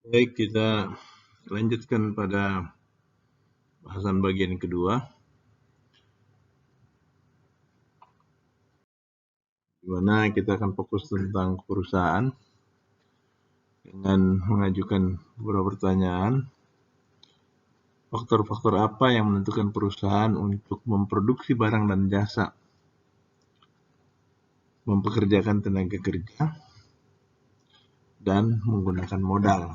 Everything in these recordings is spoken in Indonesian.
Baik, kita lanjutkan pada bahasan bagian kedua, di mana kita akan fokus tentang perusahaan dengan mengajukan beberapa pertanyaan. Faktor-faktor apa yang menentukan perusahaan untuk memproduksi barang dan jasa, mempekerjakan tenaga kerja, dan menggunakan modal.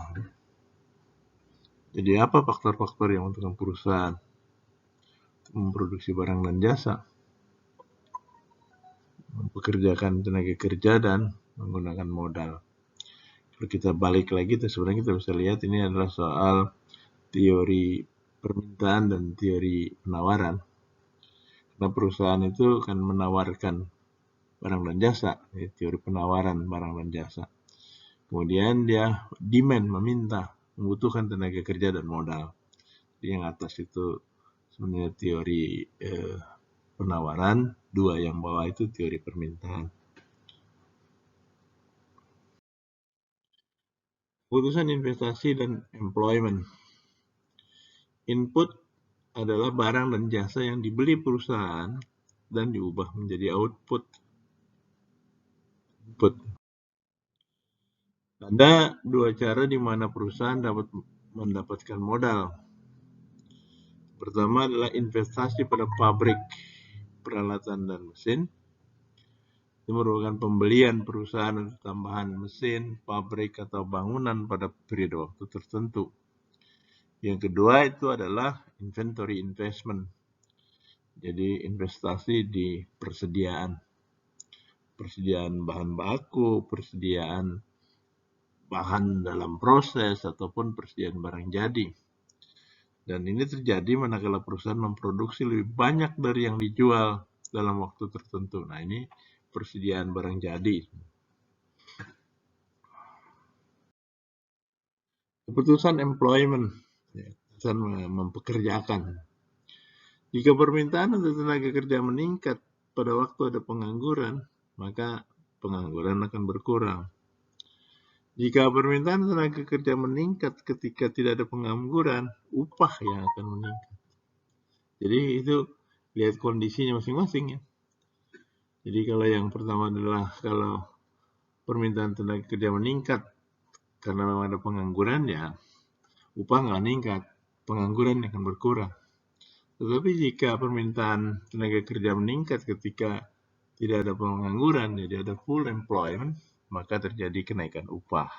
Jadi apa faktor-faktor yang menentukan perusahaan untuk memproduksi barang dan jasa, mempekerjakan tenaga kerja, dan menggunakan modal? Kalau kita balik lagi, sebenarnya kita bisa lihat ini adalah soal teori permintaan dan teori penawaran. Karena perusahaan itu akan menawarkan barang dan jasa, teori penawaran barang dan jasa. Kemudian dia demand, meminta, membutuhkan tenaga kerja dan modal. Jadi yang atas itu sebenarnya teori penawaran, dua yang bawah itu teori permintaan. Keputusan investasi dan employment. Input adalah barang dan jasa yang dibeli perusahaan dan diubah menjadi output. Ada dua cara di mana perusahaan dapat mendapatkan modal. Pertama adalah investasi pada pabrik, peralatan, dan mesin. Itu merupakan pembelian perusahaan untuk tambahan mesin, pabrik, atau bangunan pada periode waktu tertentu. Yang kedua itu adalah inventory investment. Jadi investasi di persediaan bahan baku, persediaan bahan dalam proses, ataupun persediaan barang jadi. Dan ini terjadi manakala perusahaan memproduksi lebih banyak dari yang dijual dalam waktu tertentu. Nah, ini persediaan barang jadi. Keputusan employment, keputusan mempekerjakan. Jika permintaan untuk tenaga kerja meningkat pada waktu ada pengangguran, maka pengangguran akan berkurang. Jika permintaan tenaga kerja meningkat ketika tidak ada pengangguran, upah yang akan meningkat. Jadi itu lihat kondisinya masing-masing ya. Jadi kalau yang pertama adalah kalau permintaan tenaga kerja meningkat karena memang ada pengangguran, ya upah nggak meningkat, pengangguran akan berkurang. Tetapi jika permintaan tenaga kerja meningkat ketika tidak ada pengangguran, jadi ada full employment, maka terjadi kenaikan upah.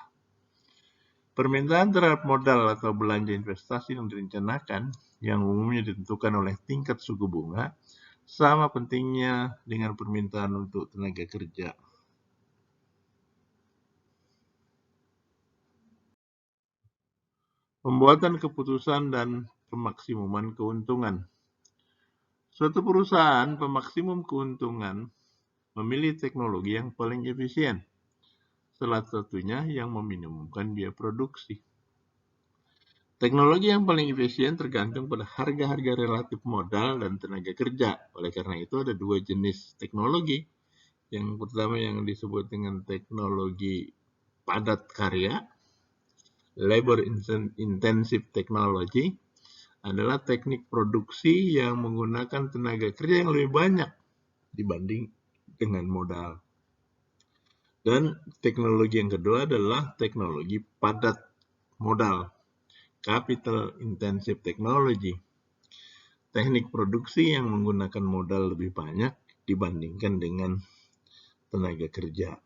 Permintaan terhadap modal atau belanja investasi yang direncanakan, yang umumnya ditentukan oleh tingkat suku bunga, sama pentingnya dengan permintaan untuk tenaga kerja. Pembuatan keputusan dan pemaksimuman keuntungan. Suatu perusahaan pemaksimum keuntungan memilih teknologi yang paling efisien, salah satunya yang meminimumkan biaya produksi. Teknologi yang paling efisien tergantung pada harga-harga relatif modal dan tenaga kerja. Oleh karena itu ada dua jenis teknologi. Yang pertama yang disebut dengan teknologi padat karya, labor intensive technology, adalah teknik produksi yang menggunakan tenaga kerja yang lebih banyak dibanding dengan modal. Dan teknologi yang kedua adalah teknologi padat modal, capital intensive technology. Teknik produksi yang menggunakan modal lebih banyak dibandingkan dengan tenaga kerja.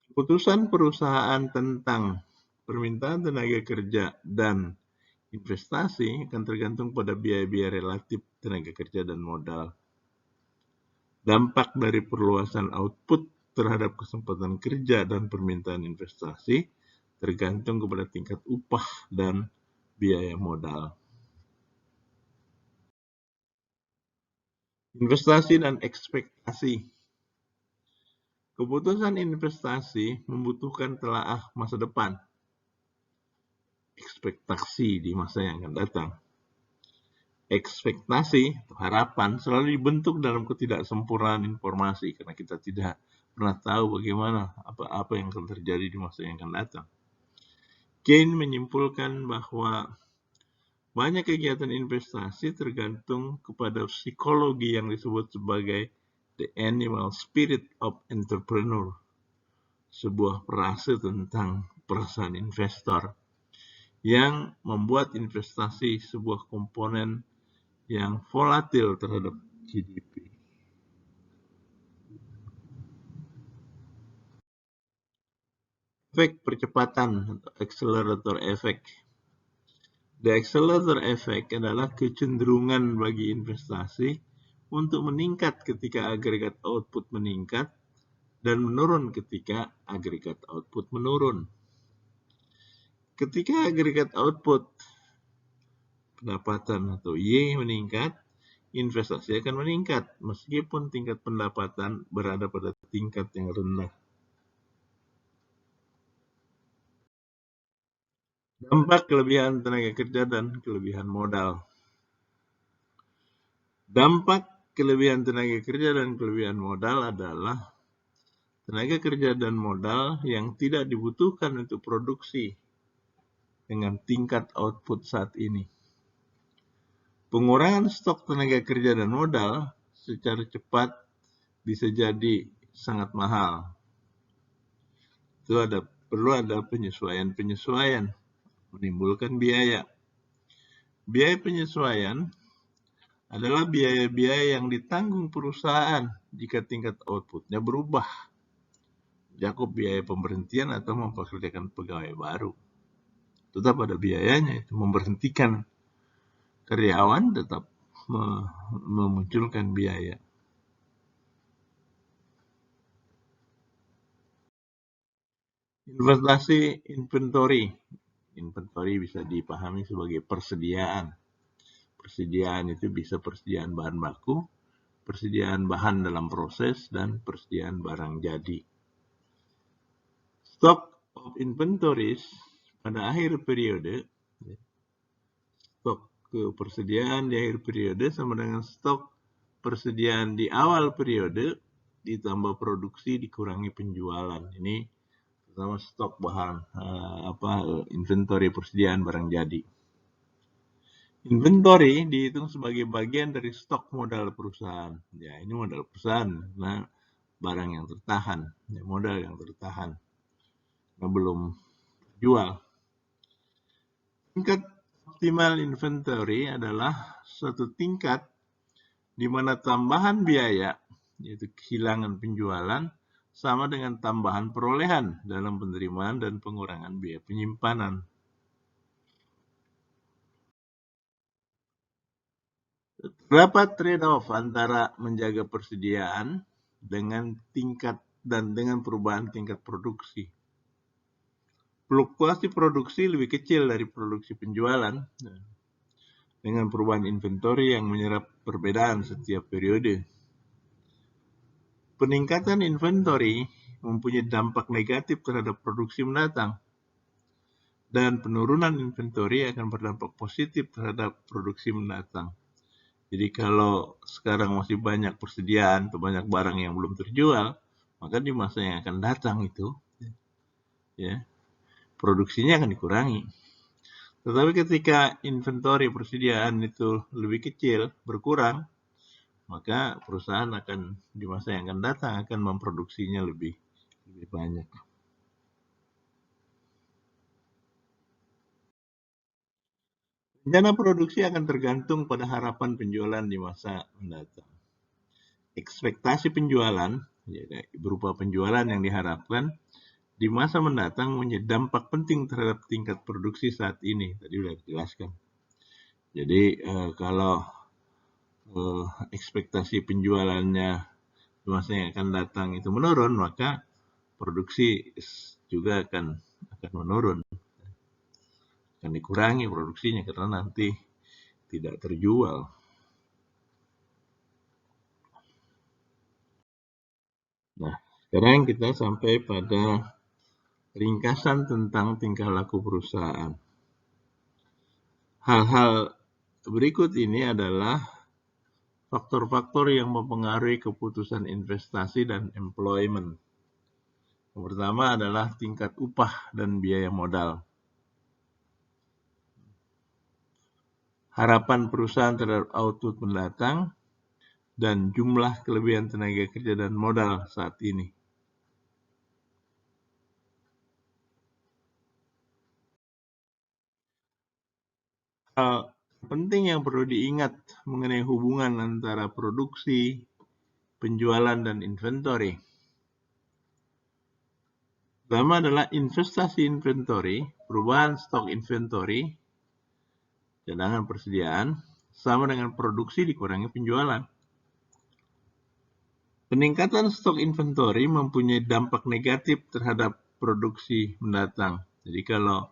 Keputusan perusahaan tentang permintaan tenaga kerja dan investasi akan tergantung pada biaya-biaya relatif tenaga kerja dan modal. Dampak dari perluasan output terhadap kesempatan kerja dan permintaan investasi tergantung kepada tingkat upah dan biaya modal. Investasi dan ekspektasi. Keputusan investasi membutuhkan telaah masa depan, ekspektasi di masa yang akan datang. ekspektasi atau harapan selalu dibentuk dalam ketidaksempurnaan informasi karena kita tidak pernah tahu bagaimana apa yang akan terjadi di masa yang akan datang. Keynes menyimpulkan bahwa banyak kegiatan investasi tergantung kepada psikologi yang disebut sebagai the animal spirit of entrepreneur, sebuah frase tentang perasaan investor yang membuat investasi sebuah komponen yang volatil terhadap GDP. Efek percepatan atau accelerator effect. The accelerator effect adalah kecenderungan bagi investasi untuk meningkat ketika agregat output meningkat dan menurun ketika agregat output menurun. Ketika agregat output pendapatan atau Y meningkat, investasi akan meningkat meskipun tingkat pendapatan berada pada tingkat yang rendah. Dampak kelebihan tenaga kerja dan kelebihan modal. Dampak kelebihan tenaga kerja dan kelebihan modal adalah tenaga kerja dan modal yang tidak dibutuhkan untuk produksi dengan tingkat output saat ini. Pengurangan stok tenaga kerja dan modal secara cepat bisa jadi sangat mahal. Itu perlu ada penyesuaian, menimbulkan biaya. Biaya penyesuaian adalah biaya-biaya yang ditanggung perusahaan jika tingkat outputnya berubah. Cakup biaya pemberhentian atau mempekerjakan pegawai baru. Tetap ada biayanya, itu memberhentikan karyawan tetap memunculkan biaya. Investasi inventory. Inventory bisa dipahami sebagai persediaan. Persediaan itu bisa persediaan bahan baku, persediaan bahan dalam proses, dan persediaan barang jadi. Stock of inventories pada akhir periode, stok persediaan di akhir periode sama dengan stok persediaan di awal periode ditambah produksi dikurangi penjualan. Ini pertama stok bahan inventory persediaan barang jadi. Inventory dihitung sebagai bagian dari stok modal perusahaan. Ya, ini modal perusahaan, nah barang yang tertahan, ya, modal yang tertahan, nah, belum jual. Tingkat optimal inventory adalah suatu tingkat di mana tambahan biaya, yaitu kehilangan penjualan, sama dengan tambahan perolehan dalam penerimaan dan pengurangan biaya penyimpanan. Terdapat trade-off antara menjaga persediaan dengan dengan perubahan tingkat produksi. Fluktuasi produksi lebih kecil dari produksi penjualan dengan perubahan inventory yang menyerap perbedaan setiap periode. Peningkatan inventory mempunyai dampak negatif terhadap produksi mendatang, dan penurunan inventory akan berdampak positif terhadap produksi mendatang. Jadi kalau sekarang masih banyak persediaan atau banyak barang yang belum terjual, maka di masa yang akan datang itu, ya, produksinya akan dikurangi. Tetapi ketika inventory persediaan itu lebih kecil, berkurang, maka perusahaan akan di masa yang akan datang akan memproduksinya lebih banyak. Rencana produksi akan tergantung pada harapan penjualan di masa mendatang. Ekspektasi penjualan, berupa penjualan yang diharapkan, di masa mendatang punya dampak penting terhadap tingkat produksi saat ini. Tadi sudah dijelaskan. Jadi kalau ekspektasi penjualannya di masa yang akan datang itu menurun, maka produksi juga akan menurun. Akan dikurangi produksinya karena nanti tidak terjual. Nah, sekarang kita sampai pada ringkasan tentang tingkah laku perusahaan. Hal-hal berikut ini adalah faktor-faktor yang mempengaruhi keputusan investasi dan employment. Yang pertama adalah tingkat upah dan biaya modal. Harapan perusahaan terhadap output mendatang, dan jumlah kelebihan tenaga kerja dan modal saat ini. Hal penting yang perlu diingat mengenai hubungan antara produksi, penjualan, dan inventory. Pertama adalah investasi inventory, perubahan stok inventory, cadangan persediaan, sama dengan produksi dikurangi penjualan. Peningkatan stok inventory mempunyai dampak negatif terhadap produksi mendatang. Jadi kalau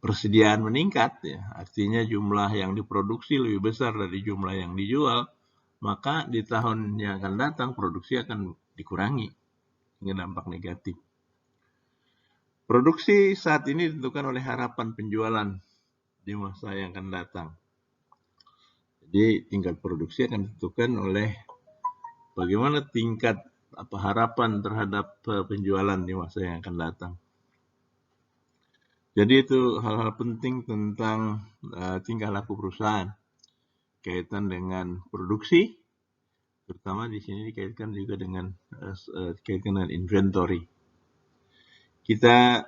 persediaan meningkat, ya, artinya jumlah yang diproduksi lebih besar dari jumlah yang dijual, maka di tahun yang akan datang produksi akan dikurangi dengan dampak negatif. Produksi saat ini ditentukan oleh harapan penjualan di masa yang akan datang. Jadi tingkat produksi akan ditentukan oleh bagaimana tingkat harapan terhadap penjualan di masa yang akan datang. Jadi itu hal-hal penting tentang tingkah laku perusahaan kaitan dengan produksi, terutama di sini dikaitkan juga dengan inventory. Kita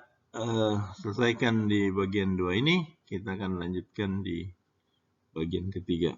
selesaikan di bagian 2 ini, kita akan lanjutkan di bagian ketiga.